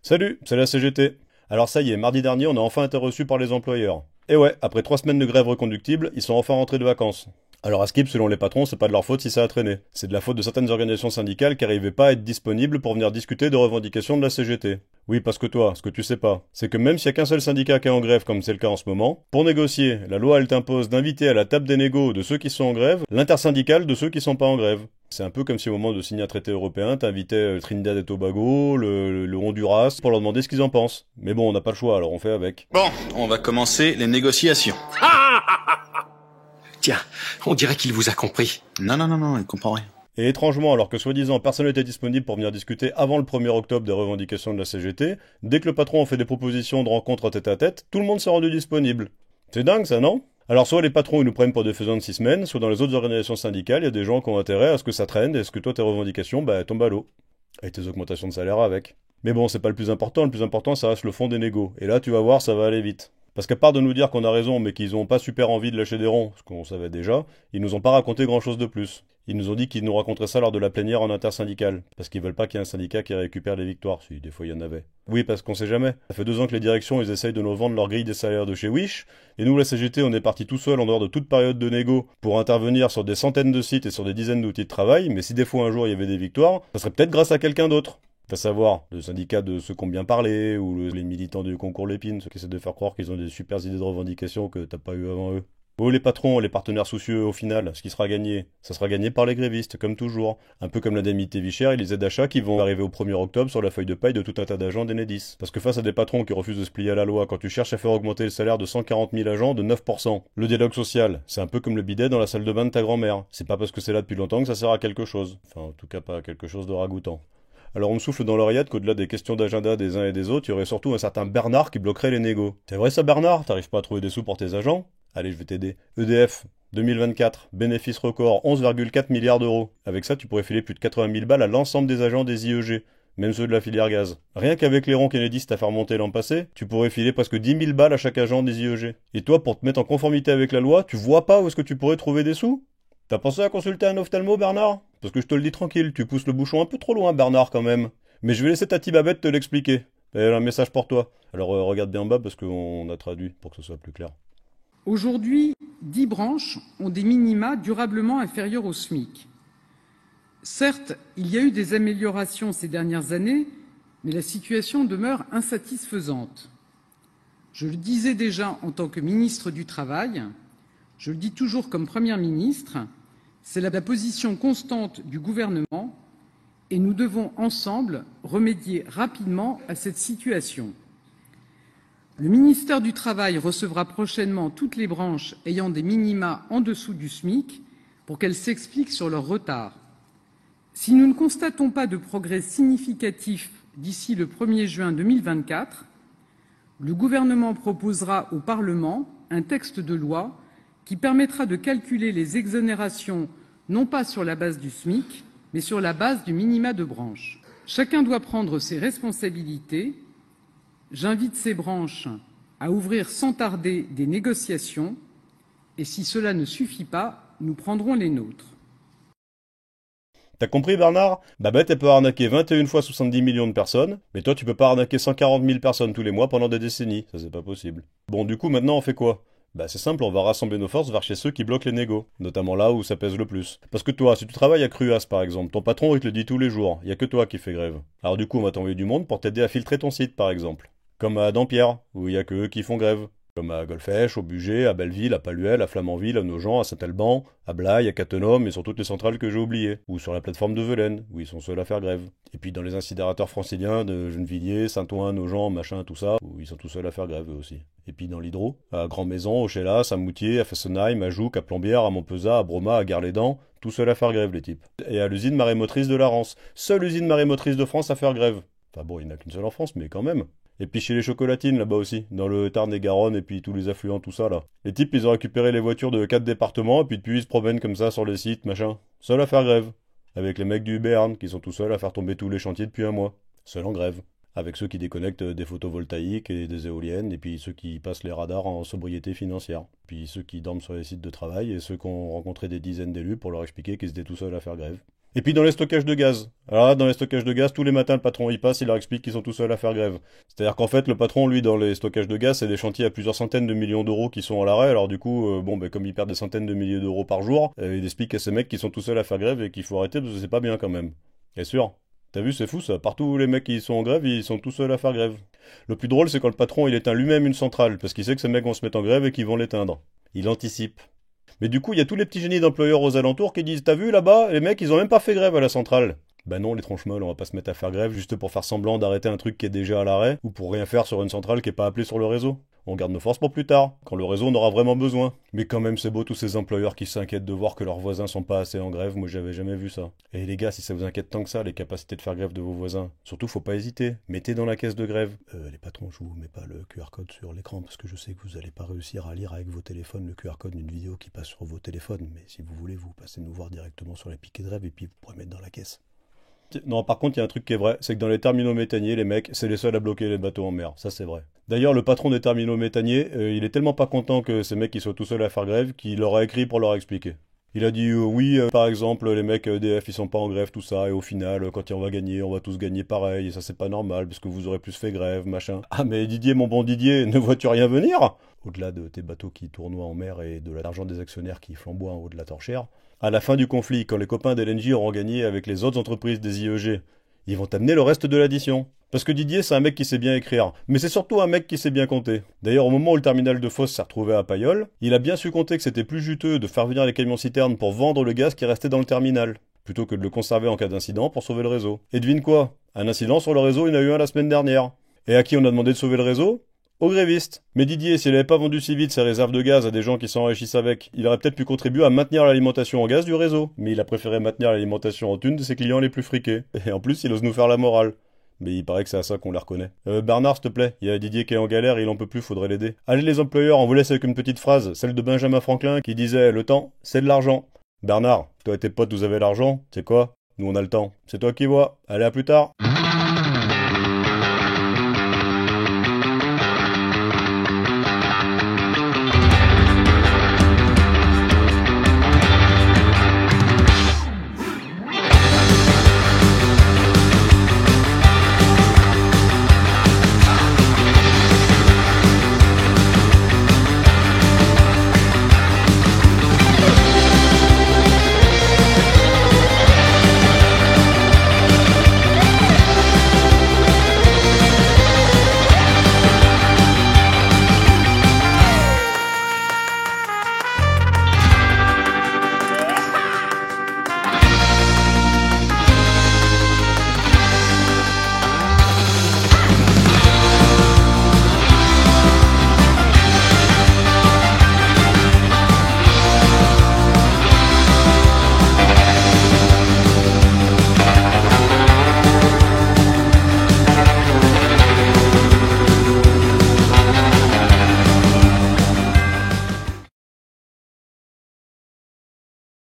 Salut, c'est la CGT. Alors ça y est, mardi dernier, on a enfin été reçus par les employeurs. Et ouais, après 3 semaines de grève reconductible, ils sont enfin rentrés de vacances. Alors à Skip, selon les patrons, c'est pas de leur faute si ça a traîné. C'est de la faute de certaines organisations syndicales qui arrivaient pas à être disponibles pour venir discuter de revendications de la CGT. Oui, parce que toi, ce que tu sais pas, c'est que même s'il y a qu'un seul syndicat qui est en grève, comme c'est le cas en ce moment, pour négocier, la loi elle t'impose d'inviter à la table des négos de ceux qui sont en grève, l'intersyndicale de ceux qui sont pas en grève. C'est un peu comme si au moment de signer un traité européen, t'invitais le Trinidad et Tobago, le Honduras, pour leur demander ce qu'ils en pensent. Mais bon, on n'a pas le choix, alors on fait avec. Bon, on va commencer les négociations. Tiens, on dirait qu'il vous a compris. Non, il comprend rien. Et étrangement, alors que soi-disant personne n'était disponible pour venir discuter avant le 1er octobre des revendications de la CGT, dès que le patron a fait des propositions de rencontres à tête, tout le monde s'est rendu disponible. C'est dingue ça, non? Alors soit les patrons ils nous prennent pour des faisans de 6 semaines, soit dans les autres organisations syndicales, il y a des gens qui ont intérêt à ce que ça traîne et à ce que toi tes revendications tombent à l'eau. Avec tes augmentations de salaire avec. Mais bon, c'est pas le plus important ça reste le fond des négos. Et là tu vas voir, ça va aller vite. Parce qu'à part de nous dire qu'on a raison, mais qu'ils ont pas super envie de lâcher des ronds, ce qu'on savait déjà, ils nous ont pas raconté grand chose de plus. Ils nous ont dit qu'ils nous raconteraient ça lors de la plénière en intersyndicale. Parce qu'ils veulent pas qu'il y ait un syndicat qui récupère les victoires, si des fois il y en avait. Oui, parce qu'on sait jamais. Ça fait 2 ans que les directions, ils essayent de nous vendre leur grille des salaires de chez Wish, et nous, la CGT, on est parti tout seul en dehors de toute période de négo pour intervenir sur des centaines de sites et sur des dizaines d'outils de travail, mais si des fois un jour il y avait des victoires, ça serait peut-être grâce à quelqu'un d'autre. À savoir, le syndicat de ceux qui ont bien parlé, ou les militants du concours Lépine, ceux qui essaient de faire croire qu'ils ont des super idées de revendication que t'as pas eu avant eux. Oh les patrons, les partenaires soucieux, au final, ce qui sera gagné, ça sera gagné par les grévistes, comme toujours. Un peu comme l'indemnité vie chère et les aides d'achat qui vont arriver au 1er octobre sur la feuille de paille de tout un tas d'agents d'Enedis. Parce que face à des patrons qui refusent de se plier à la loi, quand tu cherches à faire augmenter le salaire de 140 000 agents de 9%. Le dialogue social, c'est un peu comme le bidet dans la salle de bain de ta grand-mère. C'est pas parce que c'est là depuis longtemps que ça sert à quelque chose. Enfin, en tout cas pas à quelque chose de ragoûtant. Alors on me souffle dans l'oreillette qu'au-delà des questions d'agenda des uns et des autres, il y aurait surtout un certain Bernard qui bloquerait les négos. C'est vrai ça Bernard? T'arrives pas à trouver des sous pour tes agents? Allez, je vais t'aider. EDF, 2024, bénéfice record, 11,4 milliards d'euros. Avec ça, tu pourrais filer plus de 80 000 balles à l'ensemble des agents des IEG, même ceux de la filière gaz. Rien qu'avec les ronds Kennedy t'as fait remonter l'an passé, tu pourrais filer presque 10 000 balles à chaque agent des IEG. Et toi, pour te mettre en conformité avec la loi, tu vois pas où est-ce que tu pourrais trouver des sous? T'as pensé à consulter un ophtalmo, Bernard? Parce que je te le dis tranquille, tu pousses le bouchon un peu trop loin, Bernard, quand même. Mais je vais laisser ta Babette te l'expliquer. Elle a un message pour toi. Alors regarde bien en bas parce qu'on a traduit pour que ce soit plus clair. Aujourd'hui, 10 branches ont des minima durablement inférieurs au SMIC. Certes, il y a eu des améliorations ces dernières années, mais la situation demeure insatisfaisante. Je le disais déjà en tant que ministre du Travail, je le dis toujours comme Première ministre, c'est la position constante du gouvernement et nous devons ensemble remédier rapidement à cette situation. Le ministère du Travail recevra prochainement toutes les branches ayant des minima en dessous du SMIC pour qu'elles s'expliquent sur leur retard. Si nous ne constatons pas de progrès significatif d'ici le 1er juin 2024, le gouvernement proposera au Parlement un texte de loi qui permettra de calculer les exonérations non pas sur la base du SMIC, mais sur la base du minima de branche. Chacun doit prendre ses responsabilités. J'invite ces branches à ouvrir sans tarder des négociations et si cela ne suffit pas, nous prendrons les nôtres. T'as compris Bernard? Babette elle peut arnaquer 21 fois 70 millions de personnes, mais toi tu peux pas arnaquer 140 000 personnes tous les mois pendant des décennies, ça c'est pas possible. Bon du coup maintenant on fait quoi? C'est simple, on va rassembler nos forces vers chez ceux qui bloquent les négos, notamment là où ça pèse le plus. Parce que toi, si tu travailles à Cruas par exemple, ton patron il te le dit tous les jours, y a que toi qui fais grève. Alors du coup on va t'envoyer du monde pour t'aider à filtrer ton site par exemple. Comme à Dampierre, où y a que eux qui font grève. Comme à Golfech, au Bugey, à Belleville, à Paluel, à Flamanville, à Nogent, à Saint-Alban, à Blaye, à Cattenom et sur toutes les centrales que j'ai oubliées. Ou sur la plateforme de Velaine, où ils sont seuls à faire grève. Et puis dans les incinérateurs franciliens de Gennevilliers, Saint-Ouen, Nogent, machin, tout ça, où ils sont tous seuls à faire grève eux aussi. Et puis dans l'hydro, à Grand-Maison, au Chélas, à Moutier, à Fessenheim, à Jouques, à Plombières, à Montpezat, à Broma, à Gare-les-Dents, tout seuls à faire grève les types. Et à l'usine marémotrice de la Rance, seule usine marémotrice de France à faire grève. Enfin bon, il n'y en a qu'une seule en France, mais quand même. Et puis chez les chocolatines là-bas aussi, dans le Tarn et Garonne et puis tous les affluents, tout ça là. Les types ils ont récupéré les voitures de 4 départements et puis depuis ils se promènent comme ça sur les sites, machin. Seuls à faire grève. Avec les mecs du Béarn qui sont tout seuls à faire tomber tous les chantiers depuis un mois. Seuls en grève. avec ceux qui déconnectent des photovoltaïques et des éoliennes, et puis ceux qui passent les radars en sobriété financière, puis ceux qui dorment sur les sites de travail, et ceux qui ont rencontré des dizaines d'élus pour leur expliquer qu'ils étaient tout seuls à faire grève. Et puis dans les stockages de gaz. Alors là, dans les stockages de gaz, tous les matins, le patron y passe, il leur explique qu'ils sont tout seuls à faire grève. C'est-à-dire qu'en fait, le patron, lui, dans les stockages de gaz, c'est des chantiers à plusieurs centaines de millions d'euros qui sont à l'arrêt. Alors du coup, comme ils perdent des centaines de milliers d'euros par jour, il explique à ces mecs qu'ils sont tout seuls à faire grève et qu'il faut arrêter parce que c'est pas bien quand même. Bien sûr. T'as vu, c'est fou ça. Partout les mecs qui sont en grève, ils sont tout seuls à faire grève. Le plus drôle, c'est quand le patron, il éteint lui-même une centrale, parce qu'il sait que ces mecs vont se mettre en grève et qu'ils vont l'éteindre. Il anticipe. Mais du coup, il y a tous les petits génies d'employeurs aux alentours qui disent « T'as vu là-bas, les mecs, ils ont même pas fait grève à la centrale !» Ben non, les tronches molles, on va pas se mettre à faire grève juste pour faire semblant d'arrêter un truc qui est déjà à l'arrêt, ou pour rien faire sur une centrale qui est pas appelée sur le réseau. On garde nos forces pour plus tard, quand le réseau en aura vraiment besoin. Mais quand même, c'est beau tous ces employeurs qui s'inquiètent de voir que leurs voisins sont pas assez en grève, moi j'avais jamais vu ça. Et les gars, si ça vous inquiète tant que ça, les capacités de faire grève de vos voisins, surtout faut pas hésiter, mettez dans la caisse de grève. Les patrons, je vous mets pas le QR code sur l'écran, parce que je sais que vous allez pas réussir à lire avec vos téléphones le QR code d'une vidéo qui passe sur vos téléphones, mais si vous voulez, vous passez nous voir directement sur les piquets de grève et puis vous pourrez mettre dans la caisse. Non, par contre, il y a un truc qui est vrai, c'est que dans les terminaux méthaniers, les mecs, c'est les seuls à bloquer les bateaux en mer. Ça, c'est vrai. D'ailleurs, le patron des terminaux méthaniers, il est tellement pas content que ces mecs ils soient tout seuls à faire grève qu'il leur a écrit pour leur expliquer. Il a dit oui, par exemple, les mecs EDF ils sont pas en grève, tout ça, et au final, quand on va gagner, on va tous gagner pareil, et ça c'est pas normal, parce que vous aurez plus fait grève, machin. Ah mais Didier, mon bon Didier, ne vois-tu rien venir? Au-delà de tes bateaux qui tournoient en mer et de l'argent des actionnaires qui flamboie en haut de la torchère, à la fin du conflit, quand les copains d'LNJ auront gagné avec les autres entreprises des IEG, ils vont t'amener le reste de l'addition. Parce que Didier, c'est un mec qui sait bien écrire, mais c'est surtout un mec qui sait bien compter. D'ailleurs, au moment où le terminal de Fos s'est retrouvé à Payolle, il a bien su compter que c'était plus juteux de faire venir les camions-citernes pour vendre le gaz qui restait dans le terminal, plutôt que de le conserver en cas d'incident pour sauver le réseau. Et devine quoi? Un incident sur le réseau, il y en a eu un la semaine dernière. Et à qui on a demandé de sauver le réseau? Aux grévistes. Mais Didier, s'il n'avait pas vendu si vite ses réserves de gaz à des gens qui s'enrichissent avec, il aurait peut-être pu contribuer à maintenir l'alimentation en gaz du réseau. Mais il a préféré maintenir l'alimentation en thune de ses clients les plus friqués. Et en plus, il ose nous faire la morale. Mais il paraît que c'est à ça qu'on les reconnaît. Bernard, s'il te plaît, il y a Didier qui est en galère et il en peut plus, faudrait l'aider. Allez les employeurs, on vous laisse avec une petite phrase, celle de Benjamin Franklin qui disait « Le temps, c'est de l'argent ». Bernard, toi et tes potes, vous avez l'argent, c'est quoi? Nous on a le temps. C'est toi qui vois. Allez, à plus tard.